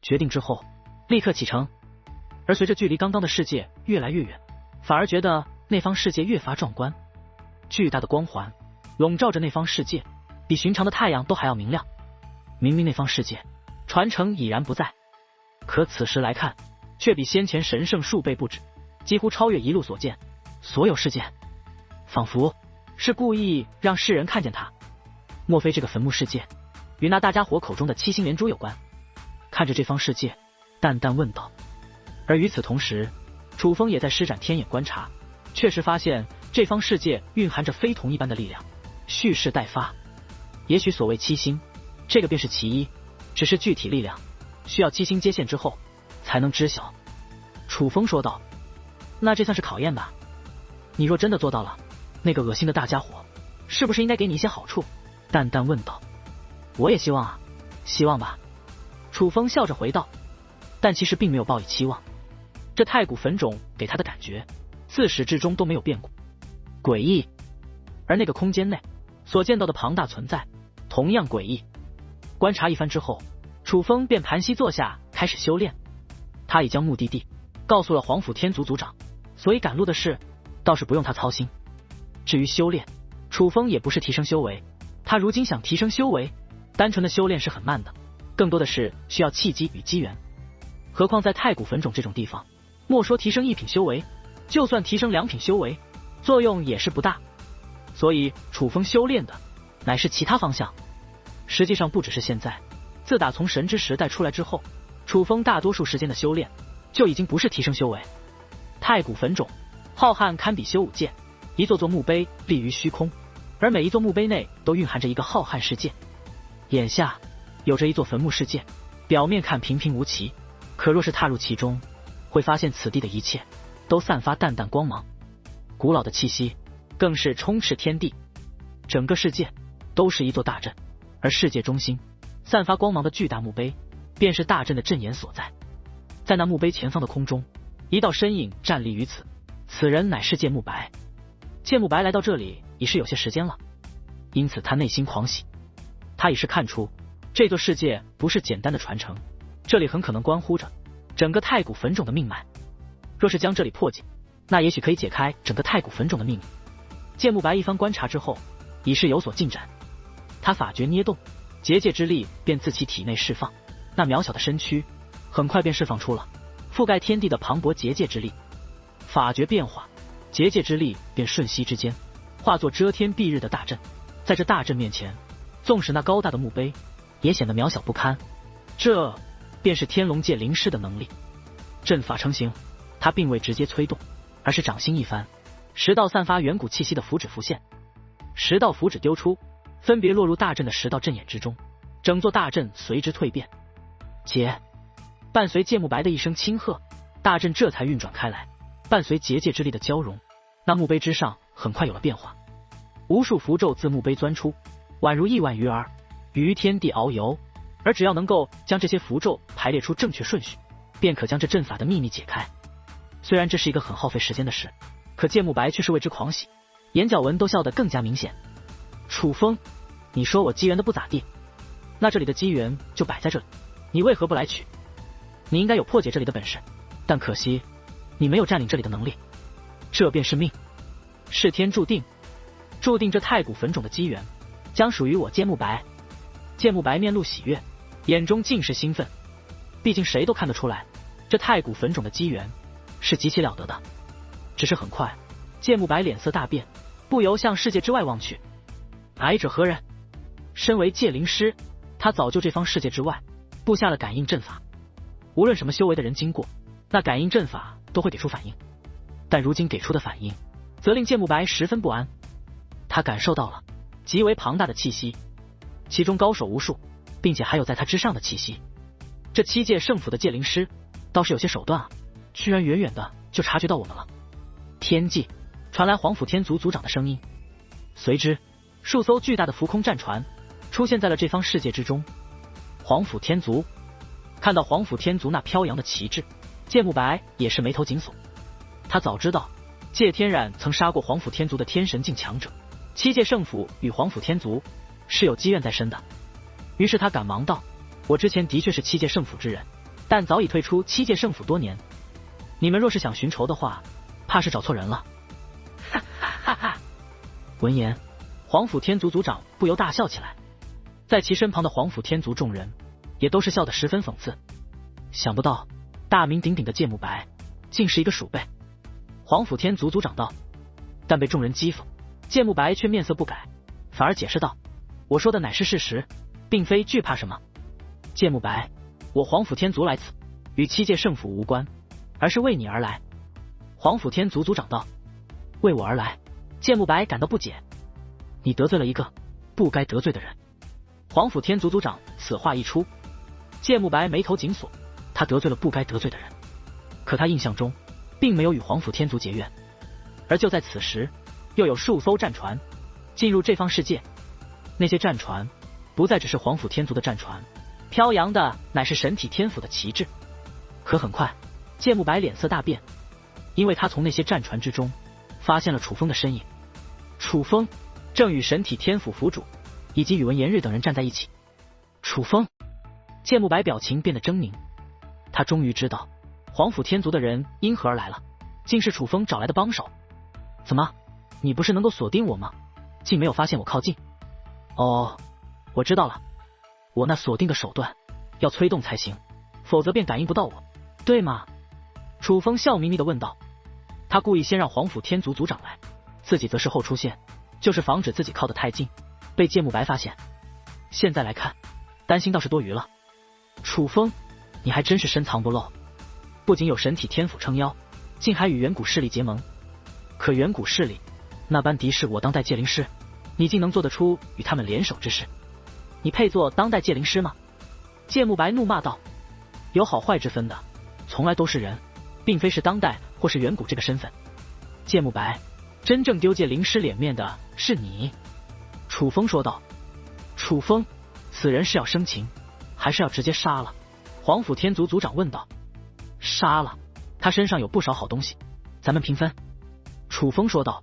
决定之后，立刻启程。而随着距离刚刚的世界越来越远，反而觉得那方世界越发壮观。巨大的光环笼罩着那方世界，比寻常的太阳都还要明亮。明明那方世界传承已然不在，可此时来看，却比先前神圣数倍不止，几乎超越一路所见所有事件，仿佛是故意让世人看见它。莫非这个坟墓世界与那大家伙口中的七星连珠有关？看着这方世界，淡淡问道。而与此同时，楚风也在施展天眼观察，确实发现这方世界蕴含着非同一般的力量，蓄势待发。也许所谓七星，这个便是其一，只是具体力量需要七星接线之后才能知晓。楚风说道。那这算是考验吧？你若真的做到了，那个恶心的大家伙是不是应该给你一些好处？淡淡问道。我也希望啊，希望吧。楚风笑着回道，但其实并没有抱以期望。这太古坟冢给他的感觉自始至终都没有变过，诡异。而那个空间内所见到的庞大存在同样诡异。观察一番之后，楚风便盘膝坐下开始修炼。他已将目的地告诉了皇府天族族长，所以赶路的事倒是不用他操心。至于修炼，楚风也不是提升修为，他如今想提升修为，单纯的修炼是很慢的，更多的是需要契机与机缘。何况在太古坟冢这种地方，莫说提升1品修为，就算提升2品修为，作用也是不大。所以楚风修炼的乃是其他方向。实际上不只是现在，自打从神之时代出来之后，楚风大多数时间的修炼就已经不是提升修为。太古坟冢浩瀚堪比修武界，一座座墓碑立于虚空，而每一座墓碑内都蕴含着一个浩瀚世界。眼下有着一座坟墓世界，表面看平平无奇，可若是踏入其中，会发现此地的一切都散发淡淡光芒，古老的气息更是充斥天地。整个世界都是一座大阵，而世界中心散发光芒的巨大墓碑便是大阵的阵眼所在。在那墓碑前方的空中，一道身影站立于此，此人乃是剑慕白。剑慕白来到这里已是有些时间了，因此他内心狂喜。他已是看出这座世界不是简单的传承，这里很可能关乎着整个太古坟冢的命脉。若是将这里破解，那也许可以解开整个太古坟冢的秘密。剑慕白一番观察之后，已是有所进展。他法诀捏动，结界之力便自其体内释放，那渺小的身躯很快便释放出了覆盖天地的磅礴结界之力。法诀变化，结界之力便瞬息之间化作遮天蔽日的大阵。在这大阵面前，纵使那高大的墓碑也显得渺小不堪。这便是天龙界灵师的能力。阵法成型，他并未直接催动，而是掌心一翻，10道散发远古气息的符纸浮现。10道符纸丢出，分别落入大阵的10道阵眼之中，整座大阵随之蜕变。结！伴随剑慕白的一声轻喝，大阵这才运转开来。伴随结界之力的交融，那墓碑之上很快有了变化。无数符咒自墓碑钻出，宛如亿万鱼儿于天地遨游。而只要能够将这些符咒排列出正确顺序，便可将这阵法的秘密解开。虽然这是一个很耗费时间的事，可剑慕白却是为之狂喜，眼角纹都笑得更加明显。楚风，你说我机缘的不咋地，那这里的机缘就摆在这里，你为何不来取？你应该有破解这里的本事，但可惜你没有占领这里的能力。这便是命，是天注定，注定这太古坟冢的机缘将属于我剑慕白。剑慕白面露喜悦，眼中尽是兴奋。毕竟谁都看得出来，这太古坟冢的机缘是极其了得的。只是很快，剑慕白脸色大变，不由向世界之外望去。来者何人？身为界灵师，他早就这方世界之外布下了感应阵法，无论什么修为的人经过，那感应阵法都会给出反应。但如今给出的反应则令剑慕白十分不安。他感受到了极为庞大的气息，其中高手无数，并且还有在他之上的气息。这7届圣府的界灵师倒是有些手段啊，居然远远的就察觉到我们了。天际传来皇府天族族长的声音，随之数艘巨大的浮空战船出现在了这方世界之中。皇府天族，看到皇府天族那飘扬的旗帜，剑慕白也是眉头紧锁。他早知道界天染曾杀过皇府天族的天神境强者，7届圣府与皇府天族是有积怨在身的。于是他赶忙道，我之前的确是7届圣府之人，但早已退出七界圣府多年。你们若是想寻仇的话，怕是找错人了。哈哈哈哈！闻言，皇甫天族族长不由大笑起来，在其身旁的皇甫天族众人也都是笑得十分讽刺。想不到大名鼎鼎的芥木白竟是一个鼠辈。皇甫天族族长道，但被众人讥讽，芥木白却面色不改，反而解释道：“我说的乃是事实，并非惧怕什么。芥木白，我皇甫天族来此，与七界圣府无关，而是为你而来。”皇甫天族族长道：“为我而来？”芥木白感到不解：“你得罪了一个不该得罪的人。”皇甫天族族长此话一出，芥木白眉头紧锁，他得罪了不该得罪的人，可他印象中并没有与皇甫天族结怨。而就在此时，又有数艘战船进入这方世界，那些战船不再只是皇甫天族的战船，飘扬的乃是神体天府的旗帜。可很快，芥木白脸色大变，因为他从那些战船之中发现了楚风的身影。楚风正与神体天府府主以及宇文炎日等人站在一起。楚风，芥木白表情变得狰狞，他终于知道皇甫天族的人因何而来了，竟是楚风找来的帮手。怎么，你不是能够锁定我吗？竟没有发现我靠近？哦，我知道了，我那锁定的手段要催动才行，否则便感应不到我，对吗？楚风笑眯眯地问道。他故意先让皇甫天族族长来，自己则是后出现，就是防止自己靠得太近，被芥木白发现。现在来看，担心倒是多余了。楚风，你还真是深藏不露，不仅有神体天府撑腰，竟还与远古势力结盟。可远古势力那般敌视我当代界灵师，你竟能做得出与他们联手之事？你配做当代界灵师吗？芥木白怒骂道。有好坏之分的，从来都是人，并非是当代或是远古这个身份。芥木白，真正丢界灵师脸面的是你。楚风说道。楚风，此人是要生擒，还是要直接杀了？皇甫天族族长问道。杀了，他身上有不少好东西，咱们平分。楚风说道。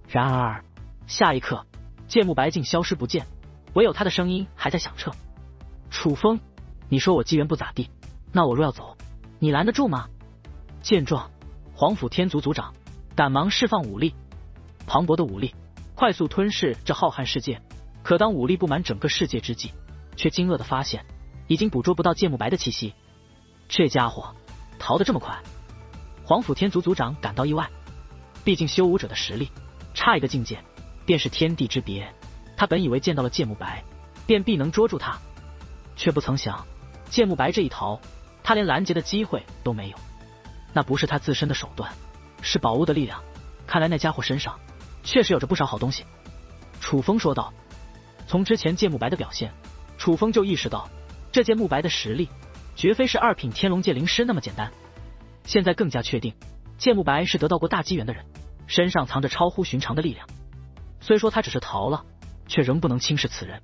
然而下一刻，芥木白竟消失不见，唯有他的声音还在响彻。楚风，你说我机缘不咋地，那我若要走，你拦得住吗？见状，皇甫天族族长赶忙释放武力，磅礴的武力快速吞噬这浩瀚世界。可当武力布满整个世界之际，却惊愕地发现已经捕捉不到芥木白的气息。这家伙逃得这么快？皇甫天族族长感到意外，毕竟修武者的实力差一个境界便是天地之别。他本以为见到了芥木白便必能捉住他，却不曾想芥木白这一逃，他连拦截的机会都没有。那不是他自身的手段，是宝物的力量。看来那家伙身上确实有着不少好东西。楚风说道。从之前芥木白的表现，楚风就意识到这芥木白的实力绝非是二品天龙界灵师那么简单。现在更加确定芥木白是得到过大机缘的人，身上藏着超乎寻常的力量。虽说他只是逃了，却仍不能轻视此人。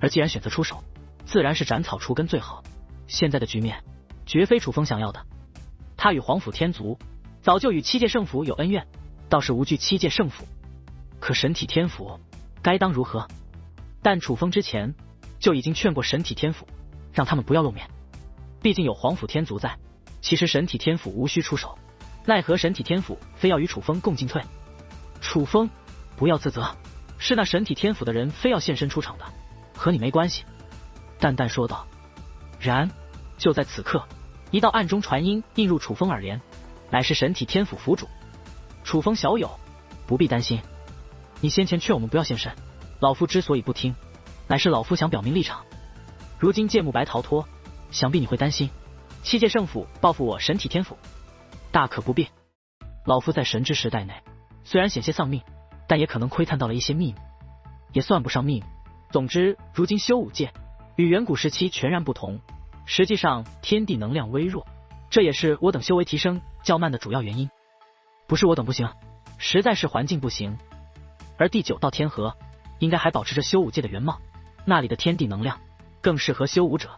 而既然选择出手，自然是斩草除根最好。现在的局面绝非楚风想要的。他与皇甫天族早就与七界圣府有恩怨，倒是无惧七界圣府。可神体天府该当如何？但楚风之前就已经劝过神体天府，让他们不要露面，毕竟有皇甫天族在，其实神体天府无需出手，奈何神体天府非要与楚风共进退？楚风，不要自责，是那神体天府的人非要现身出场的，和你没关系。淡淡说道。然就在此刻，一道暗中传音映入楚风耳帘，乃是神体天府府主。楚风小友，不必担心，你先前劝我们不要现身，老夫之所以不听，乃是老夫想表明立场。如今芥木白逃脱，想必你会担心七界圣府报复我神体天府，大可不必。老夫在神之时代内虽然险些丧命，但也可能窥探到了一些秘密，也算不上秘密。总之，如今修武界与远古时期全然不同，实际上天地能量微弱，这也是我等修为提升较慢的主要原因。不是我等不行，实在是环境不行。而第9道天河应该还保持着修武界的原貌，那里的天地能量更适合修武者。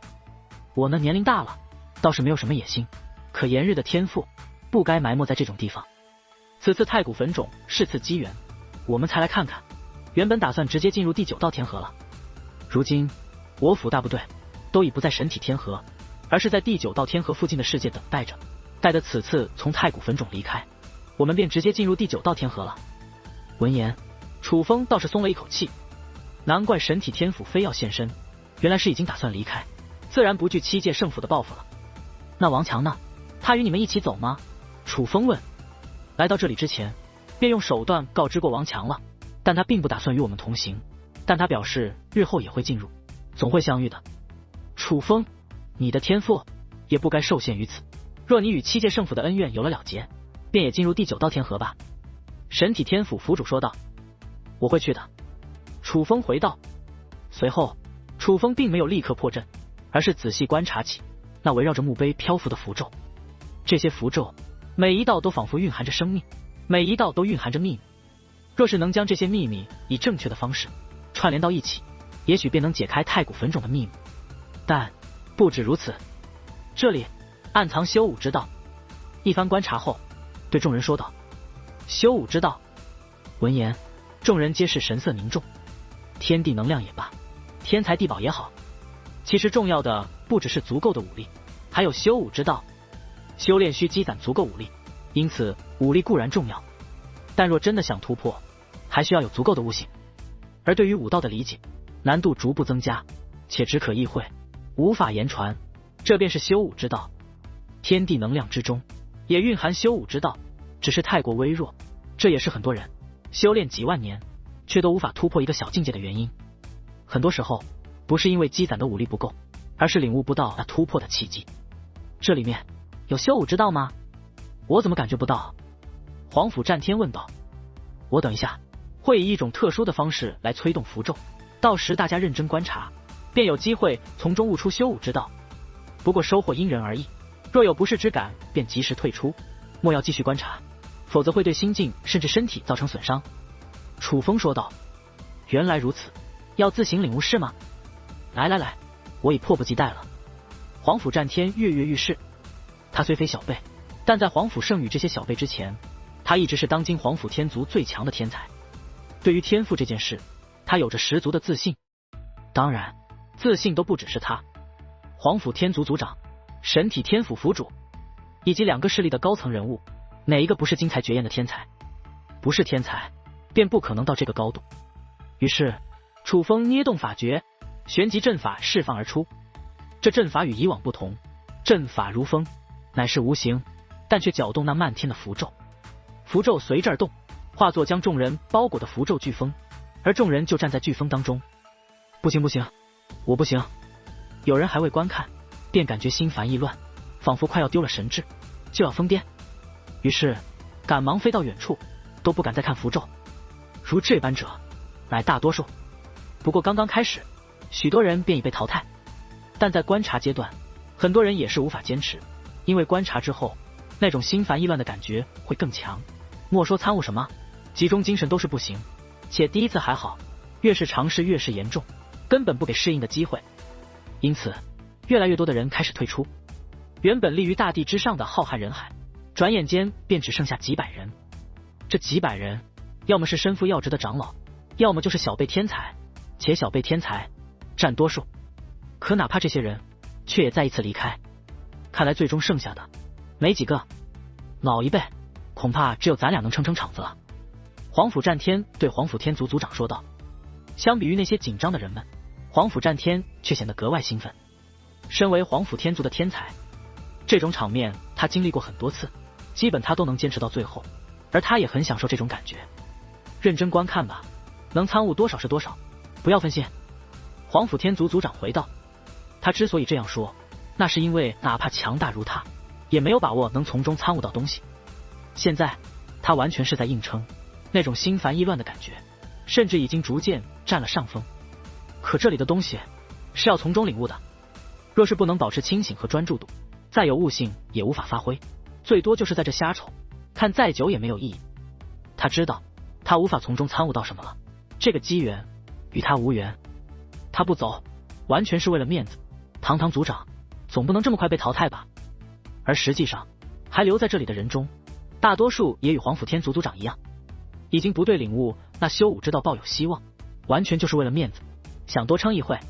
我呢，年龄大了，倒是没有什么野心，可炎日的天赋不该埋没在这种地方。此次太古坟冢是次机缘，我们才来看看。原本打算直接进入第9道天河了，如今我府大部队都已不在神体天河，而是在第9道天河附近的世界等待着，待得此次从太古坟冢离开，我们便直接进入第9道天河了。闻言，楚风倒是松了一口气，难怪神体天府非要现身，原来是已经打算离开，自然不惧7届圣府的报复了。那王强呢？他与你们一起走吗？楚风问。来到这里之前，便用手段告知过王强了，但他并不打算与我们同行，但他表示日后也会进入，总会相遇的。楚风，你的天赋也不该受限于此，若你与7届圣府的恩怨有了了结，便也进入第9道天河吧。神体天府府主说道。我会去的。楚风回道。随后，楚风并没有立刻破阵，而是仔细观察起那围绕着墓碑漂浮的符咒。这些符咒每一道都仿佛蕴含着生命，每一道都蕴含着秘密。若是能将这些秘密以正确的方式串联到一起，也许便能解开太古坟冢的秘密。但不止如此，这里暗藏修武之道。一番观察后，对众人说道。修武之道。闻言，众人皆是神色凝重。天地能量也罢，天才地宝也好，其实重要的不只是足够的武力，还有修武之道。修炼需积攒足够武力，因此武力固然重要，但若真的想突破，还需要有足够的悟性。而对于武道的理解，难度逐步增加，且只可意会，无法言传，这便是修武之道。天地能量之中也蕴含修武之道，只是太过微弱，这也是很多人修炼几万年却都无法突破一个小境界的原因。很多时候不是因为积攒的武力不够，而是领悟不到那突破的契机。这里面有修武之道吗？我怎么感觉不到？黄甫战天问道。我等一下会以一种特殊的方式来催动符咒，到时大家认真观察，便有机会从中悟出修武之道。不过收获因人而异，若有不适之感，便及时退出，莫要继续观察，否则会对心境甚至身体造成损伤。楚风说道。原来如此，要自行领悟是吗？来来来，我已迫不及待了。黄甫战天跃跃欲试。他虽非小辈，但在黄甫圣宇这些小辈之前，他一直是当今黄甫天族最强的天才。对于天赋这件事，他有着十足的自信。当然，自信都不只是他，黄甫天族族长、神体天府府主以及2个势力的高层人物，哪一个不是惊才绝艳的天才？不是天才，便不可能到这个高度。于是，楚风捏动法诀，旋即阵法释放而出。这阵法与以往不同，阵法如风，乃是无形，但却搅动那漫天的符咒。符咒随之而动，化作将众人包裹的符咒飓风，而众人就站在飓风当中。不行不行，我不行！有人还未观看，便感觉心烦意乱，仿佛快要丢了神智，就要疯癫。于是赶忙飞到远处，都不敢再看符咒。如这般者，乃大多数。不过刚刚开始，许多人便已被淘汰。但在观察阶段，很多人也是无法坚持，因为观察之后，那种心烦意乱的感觉会更强。莫说参悟什么，集中精神都是不行。且第一次还好，越是尝试越是严重，根本不给适应的机会。因此，越来越多的人开始退出。原本立于大地之上的浩瀚人海，转眼间便只剩下几百人。这几百人，要么是身负要职的长老，要么就是小辈天才，且小辈天才占多数。可哪怕这些人，却也再一次离开。看来最终剩下的没几个。老一辈，恐怕只有咱俩能撑场子了。黄甫战天对黄甫天族族长说道。相比于那些紧张的人们，黄甫战天却显得格外兴奋。身为黄甫天族的天才，这种场面他经历过很多次，基本他都能坚持到最后，而他也很享受这种感觉。认真观看吧，能参悟多少是多少，不要分心。黄甫天族族长回道。他之所以这样说，那是因为哪怕强大如他，也没有把握能从中参悟到东西。现在他完全是在硬撑，那种心烦意乱的感觉甚至已经逐渐占了上风。可这里的东西是要从中领悟的，若是不能保持清醒和专注度，再有悟性也无法发挥，最多就是在这瞎瞅，看再久也没有意义。他知道他无法从中参悟到什么了，这个机缘与他无缘。他不走，完全是为了面子。堂堂族长总不能这么快被淘汰吧。而实际上还留在这里的人中，大多数也与黄甫天族族长一样，已经不对领悟那修武之道抱有希望，完全就是为了面子，想多撑一会